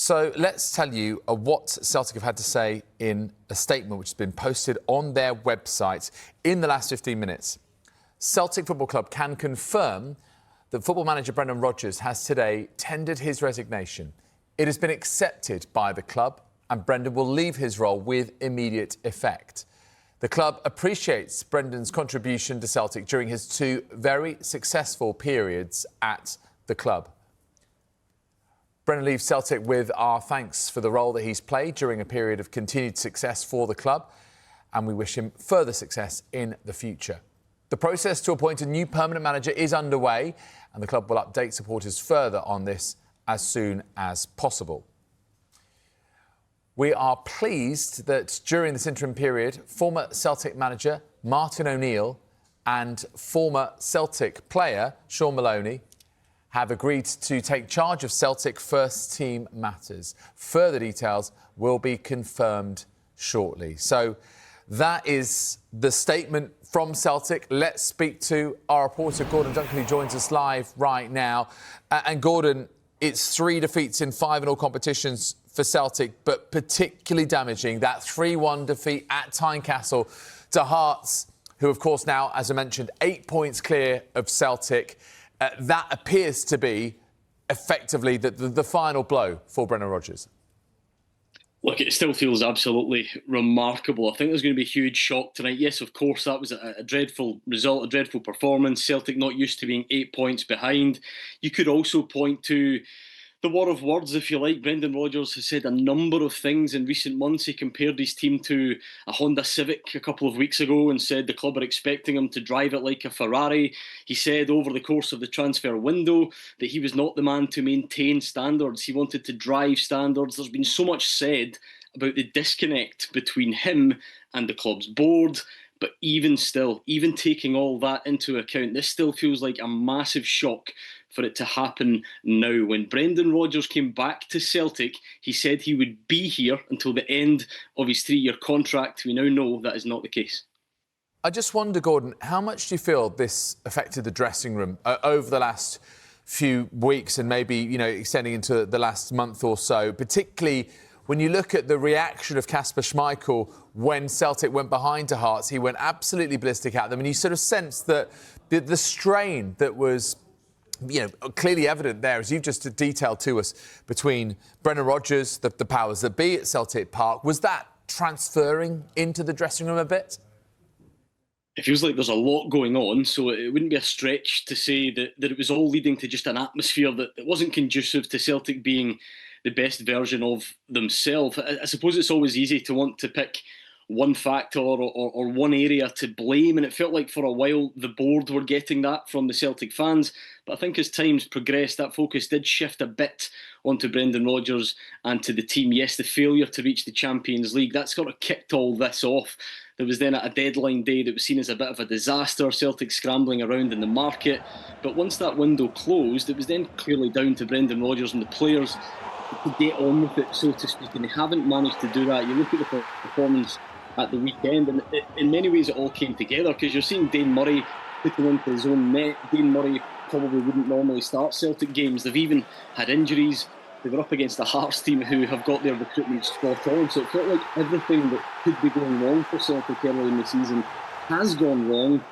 So let's tell you what Celtic have had to say in a statement which has been posted on their website in the last 15 minutes. Celtic Football Club can confirm that football manager Brendan Rodgers has today tendered his resignation. It has been accepted by the club and Brendan will leave his role with immediate effect. The club appreciates Brendan's contribution to Celtic during his two very successful periods at the club. Brendan leaves Celtic with our thanks for the role that he's played during a period of continued success for the club, and we wish him further success in the future. The process to appoint a new permanent manager is underway, and the club will update supporters further on this as soon as possible. We are pleased that during this interim period, former Celtic manager Martin O'Neill and former Celtic player Shaun Maloney have agreed to take charge of Celtic first-team matters. Further details will be confirmed shortly. So that is the statement from Celtic. Let's speak to our reporter, Gordon Duncan, who joins us live right now. And Gordon, it's 3 defeats in 5 in all competitions for Celtic, but particularly damaging, that 3-1 defeat at Tynecastle to Hearts, who, of course, now, as I mentioned, 8 points clear of Celtic. That appears to be effectively the final blow for Brendan Rodgers. Look, it still feels absolutely remarkable. I think there's going to be a huge shock tonight. Yes, of course, that was a dreadful result, a dreadful performance. Celtic not used to being 8 points behind. You could also point to the war of words, if you like. Brendan Rodgers has said a number of things in recent months. He compared his team to a Honda Civic a couple of weeks ago and said the club are expecting him to drive it like a Ferrari. He said over the course of the transfer window that he was not the man to maintain standards. He wanted to drive standards. There's been so much said about the disconnect between him and the club's board. But even still, even taking all that into account, this still feels like a massive shock for it to happen now. When Brendan Rodgers came back to Celtic, he said he would be here until the end of his 3-year contract. We now know that is not the case. I just wonder, Gordon, how much do you feel this affected the dressing room over the last few weeks and maybe, extending into the last month or so, particularly when you look at the reaction of Kasper Schmeichel when Celtic went behind to Hearts? He went absolutely ballistic at them, and you sort of sensed that the strain that was clearly evident there, as you've just detailed to us, between Brendan Rodgers, the powers that be at Celtic Park, was that transferring into the dressing room a bit? It feels like there's a lot going on, so it wouldn't be a stretch to say that it was all leading to just an atmosphere that wasn't conducive to Celtic being the best version of themselves. I suppose it's always easy to want to pick one factor or one area to blame, and it felt like for a while the board were getting that from the Celtic fans. But I think as times progressed, that focus did shift a bit onto Brendan Rodgers and to the team. Yes, the failure to reach the Champions League, that sort of kicked all this off. There was then a deadline day that was seen as a bit of a disaster, Celtic scrambling around in the market. But once that window closed, it was then clearly down to Brendan Rodgers and the players to get on with it, so to speak, and they haven't managed to do that. You look at the performance at the weekend, and in many ways it all came together, because you're seeing Dane Murray putting into his own net. Dane Murray probably wouldn't normally start Celtic games. They've even had injuries. They were up against the Hearts team, who have got their recruitment spot on, so it felt like everything that could be going wrong for Celtic early in the season has gone wrong.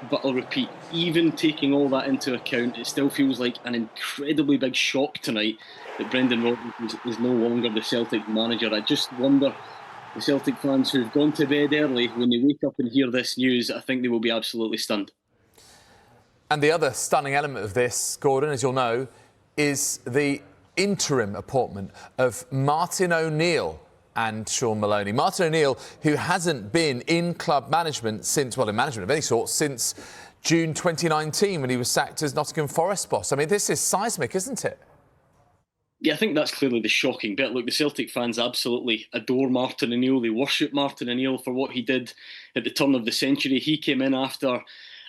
But I'll repeat, even taking all that into account, it still feels like an incredibly big shock tonight that Brendan Rodgers is no longer the Celtic manager. I just wonder, the Celtic fans who've gone to bed early, when they wake up and hear this news, I think they will be absolutely stunned. And the other stunning element of this, Gordon, as you'll know, is the interim appointment of Martin O'Neill and Shaun Maloney. Martin O'Neill, who hasn't been in club management since, in management of any sort, since June 2019 when he was sacked as Nottingham Forest boss. I mean, this is seismic, isn't it? Yeah, I think that's clearly the shocking bit. Look, the Celtic fans absolutely adore Martin O'Neill. They worship Martin O'Neill for what he did at the turn of the century. He came in after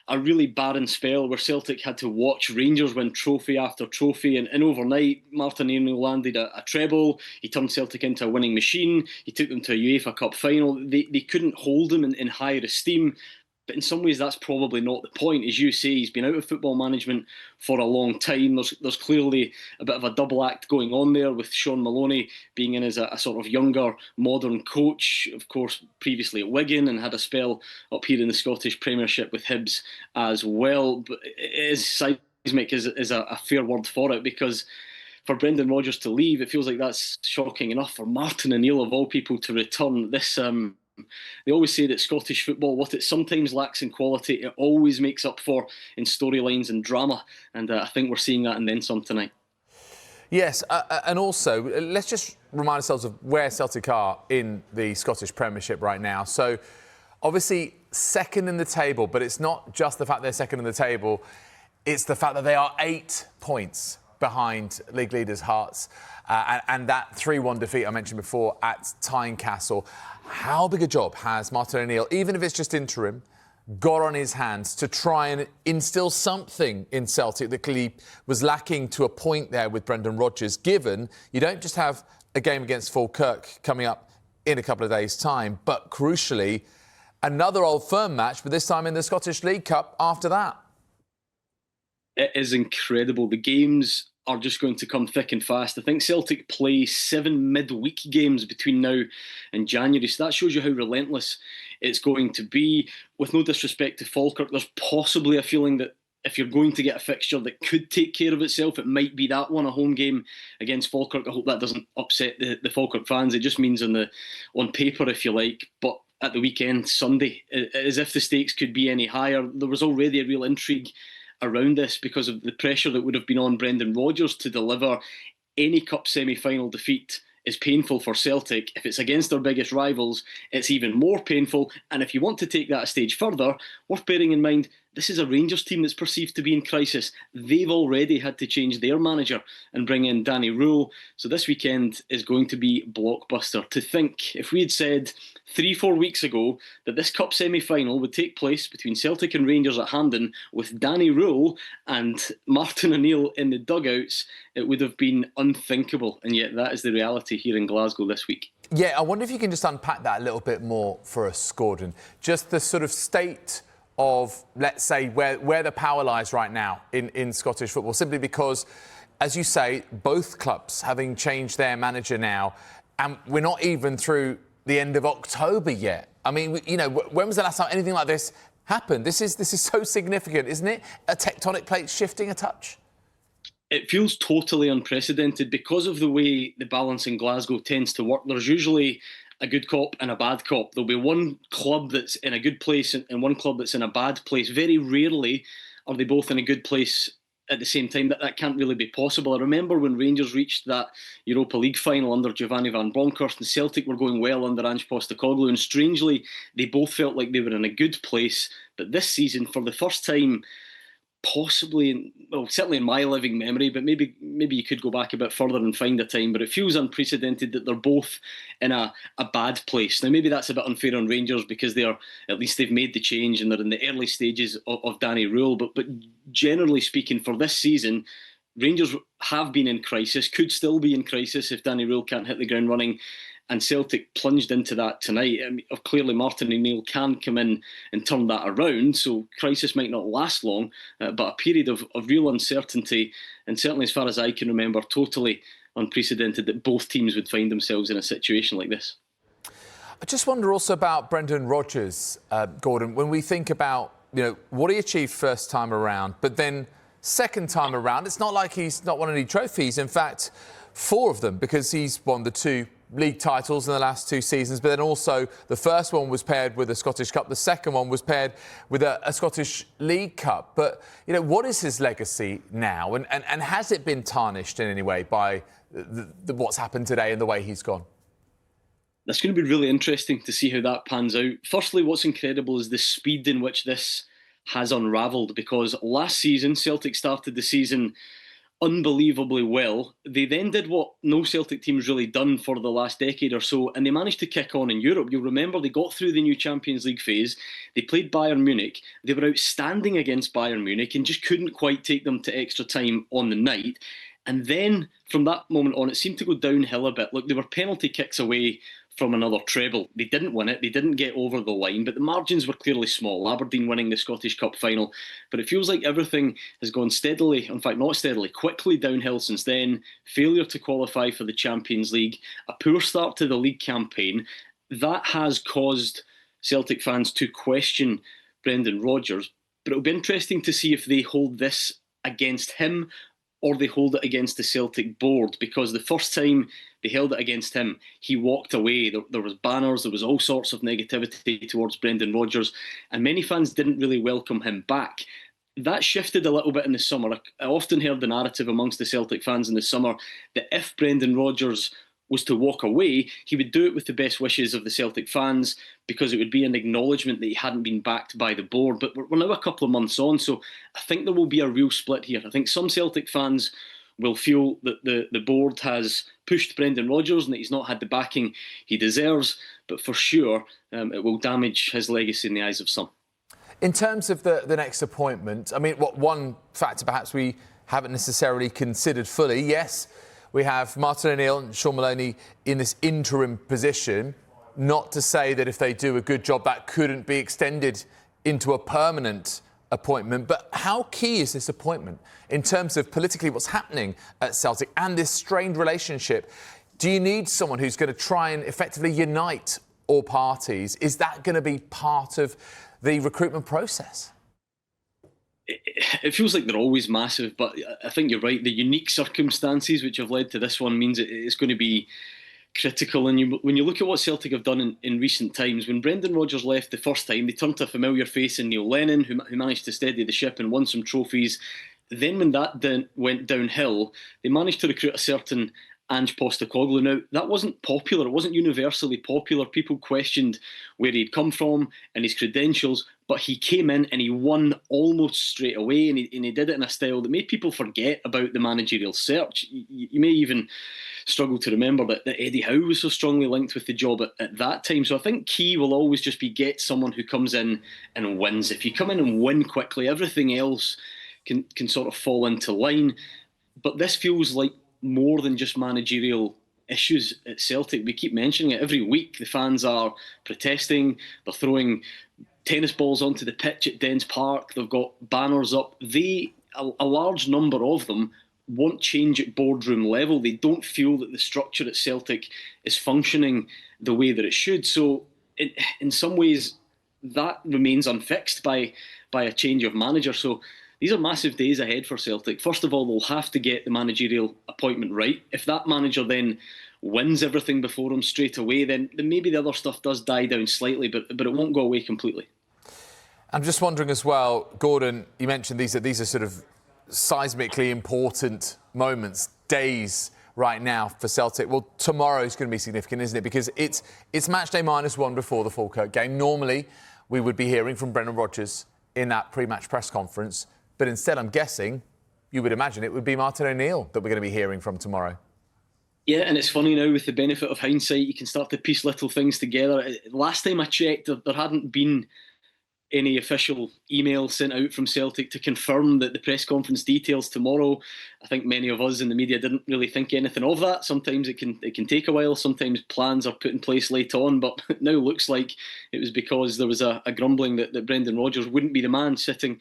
a really barren spell where Celtic had to watch Rangers win trophy after trophy, and overnight Martin O'Neill landed a treble. He turned Celtic into a winning machine. He took them to a UEFA Cup final. They couldn't hold him in higher esteem. But in some ways, that's probably not the point. As you say, he's been out of football management for a long time. There's clearly a bit of a double act going on there with Shaun Maloney being in as a sort of younger, modern coach. Of course, previously at Wigan and had a spell up here in the Scottish Premiership with Hibs as well. But it is seismic is a fair word for it, because for Brendan Rodgers to leave, it feels like that's shocking enough. For Martin O'Neill, of all people, to return, this they always say that Scottish football, what it sometimes lacks in quality, it always makes up for in storylines and drama. And I think we're seeing that and then some tonight. Yes, and also, let's just remind ourselves of where Celtic are in the Scottish Premiership right now. So, obviously, second in the table, but it's not just the fact they're second in the table, it's the fact that they are 8 points behind league leaders Hearts, and that 3-1 defeat I mentioned before at Tynecastle. How big a job has Martin O'Neill, even if it's just interim, got on his hands to try and instill something in Celtic that clearly was lacking to a point there with Brendan Rodgers, given you don't just have a game against Falkirk coming up in a couple of days' time, but crucially, another Old Firm match, but this time in the Scottish League Cup after that. It is incredible. The games are just going to come thick and fast. I think Celtic play 7 midweek games between now and January, so that shows you how relentless it's going to be. With no disrespect to Falkirk, there's possibly a feeling that if you're going to get a fixture that could take care of itself, it might be that one, a home game against Falkirk. I hope that doesn't upset the Falkirk fans. It just means on paper, if you like. But at the weekend, Sunday, as if the stakes could be any higher. There was already a real intrigue around this because of the pressure that would have been on Brendan Rodgers to deliver. Any cup semi-final defeat is painful for Celtic. If it's against their biggest rivals, it's even more painful. And if you want to take that a stage further, worth bearing in mind, this is a Rangers team that's perceived to be in crisis. They've already had to change their manager and bring in Danny Rule. So this weekend is going to be blockbuster. To think, if we had said 3-4 weeks ago that this cup semi-final would take place between Celtic and Rangers at Hampden with Danny Rule and Martin O'Neill in the dugouts, it would have been unthinkable. And yet that is the reality here in Glasgow this week. Yeah, I wonder if you can just unpack that a little bit more for us, Gordon. Just the sort of state of, let's say, where the power lies right now in Scottish football, simply because, as you say, both clubs having changed their manager now, and we're not even through the end of October yet. I mean, when was the last time anything like this happened? This is so significant, isn't it? A tectonic plate shifting a touch? It feels totally unprecedented because of the way the balance in Glasgow tends to work. There's usually a good cop and a bad cop. There'll be one club that's in a good place and one club that's in a bad place. Very rarely are they both in a good place at the same time. That can't really be possible. I remember when Rangers reached that Europa League final under Giovanni Van Bronckhorst and Celtic were going well under Ange Postecoglou, and strangely, they both felt like they were in a good place. But this season, for the first time, possibly, well, certainly in my living memory, but maybe you could go back a bit further and find a time, but it feels unprecedented that they're both in a bad place. Now, maybe that's a bit unfair on Rangers because at least they've made the change and they're in the early stages of Danny Rule, but generally speaking, for this season, Rangers have been in crisis, could still be in crisis if Danny Rule can't hit the ground running. And Celtic plunged into that tonight. I mean, clearly, Martin O'Neill can come in and turn that around, so crisis might not last long, but a period of real uncertainty, and certainly, as far as I can remember, totally unprecedented that both teams would find themselves in a situation like this. I just wonder also about Brendan Rodgers, Gordon, when we think about what he achieved first time around, but then second time around, it's not like he's not won any trophies. In fact, 4 of them, because he's won the 2 league titles in the last 2 seasons, but then also the first one was paired with a Scottish Cup, the second one was paired with a Scottish League Cup. But, what is his legacy now? And has it been tarnished in any way by what's happened today and the way he's gone? That's going to be really interesting to see how that pans out. Firstly, what's incredible is the speed in which this has unravelled, because last season, Celtic started the season unbelievably well. They then did what no Celtic team's really done for the last decade or so, and they managed to kick on in Europe. You'll remember they got through the new Champions League phase. They played Bayern Munich. They were outstanding against Bayern Munich and just couldn't quite take them to extra time on the night. And then from that moment on, it seemed to go downhill a bit. Look, they were penalty kicks away from another treble. They didn't win it. They didn't get over the line, but the margins were clearly small. Aberdeen winning the Scottish Cup final. But it feels like everything has gone steadily, in fact, not steadily, quickly downhill since then. Failure to qualify for the Champions League, a poor start to the league campaign. That has caused Celtic fans to question Brendan Rodgers. But it'll be interesting to see if they hold this against him or they hold it against the Celtic board, because the first time they held it against him, he walked away. There was banners, there was all sorts of negativity towards Brendan Rodgers, and many fans didn't really welcome him back. That shifted a little bit in the summer. I often heard the narrative amongst the Celtic fans in the summer that if Brendan Rodgers was to walk away, he would do it with the best wishes of the Celtic fans, because it would be an acknowledgement that he hadn't been backed by the board. But we're now a couple of months on, so I think there will be a real split here. I think some Celtic fans will feel that the board has pushed Brendan Rodgers and that he's not had the backing he deserves, but for sure it will damage his legacy in the eyes of some. In terms of the next appointment, I mean, what one factor perhaps we haven't necessarily considered fully, yes, we have Martin O'Neill and Shaun Maloney in this interim position. Not to say that if they do a good job, that couldn't be extended into a permanent appointment. But how key is this appointment in terms of politically what's happening at Celtic and this strained relationship? Do you need someone who's going to try and effectively unite all parties? Is that going to be part of the recruitment process? It feels like they're always massive, but I think you're right. The unique circumstances which have led to this one means it's going to be critical. And when you look at what Celtic have done in recent times, when Brendan Rodgers left the first time, they turned to a familiar face in Neil Lennon, who managed to steady the ship and won some trophies. Then when that went downhill, they managed to recruit a certain Ange Postecoglou. Now, that wasn't popular. It wasn't universally popular. People questioned where he'd come from and his credentials, but he came in and he won almost straight away, and he did it in a style that made people forget about the managerial search. You may even struggle to remember that Eddie Howe was so strongly linked with the job at that time. So I think key will always just be get someone who comes in and wins. If you come in and win quickly, everything else can sort of fall into line. But this feels like more than just managerial issues at Celtic. We keep mentioning it every week. The fans are protesting. They're throwing tennis balls onto the pitch at Dens Park. They've got banners up. A large number of them won't change at boardroom level. They don't feel that the structure at Celtic is functioning the way that it should. So in some ways, that remains unfixed by a change of manager. So these are massive days ahead for Celtic. First of all, they'll have to get the managerial appointment right. If that manager then wins everything before him straight away, then maybe the other stuff does die down slightly, but it won't go away completely. I'm just wondering as well, Gordon, you mentioned these are sort of seismically important moments, days right now for Celtic. Well, tomorrow's going to be significant, isn't it? Because it's match day -1 before the Falkirk game. Normally, we would be hearing from Brendan Rodgers in that pre-match press conference. But instead, I'm guessing, you would imagine it would be Martin O'Neill that we're going to be hearing from tomorrow. Yeah, and it's funny now, with the benefit of hindsight, you can start to piece little things together. Last time I checked, there hadn't been any official email sent out from Celtic to confirm that the press conference details tomorrow. I think many of us in the media didn't really think anything of that. Sometimes it can take a while. Sometimes plans are put in place late on, but it now looks like it was because there was a grumbling that Brendan Rodgers wouldn't be the man sitting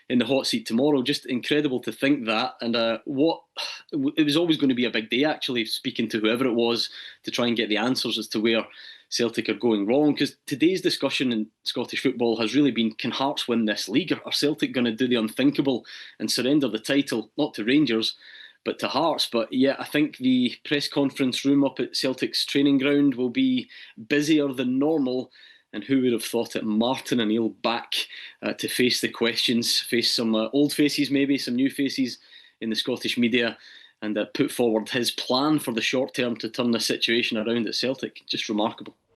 in the hot seat tomorrow. Just incredible to think that. And it was always going to be a big day, actually, speaking to whoever it was to try and get the answers as to where Celtic are going wrong. Because today's discussion in Scottish football has really been, can Hearts win this league? Are Celtic going to do the unthinkable and surrender the title, not to Rangers, but to Hearts? But yeah, I think the press conference room up at Celtic's training ground will be busier than normal. And who would have thought it? Martin O'Neill back to face the questions, face some old faces, maybe some new faces in the Scottish media, and put forward his plan for the short term to turn the situation around at Celtic. Just remarkable.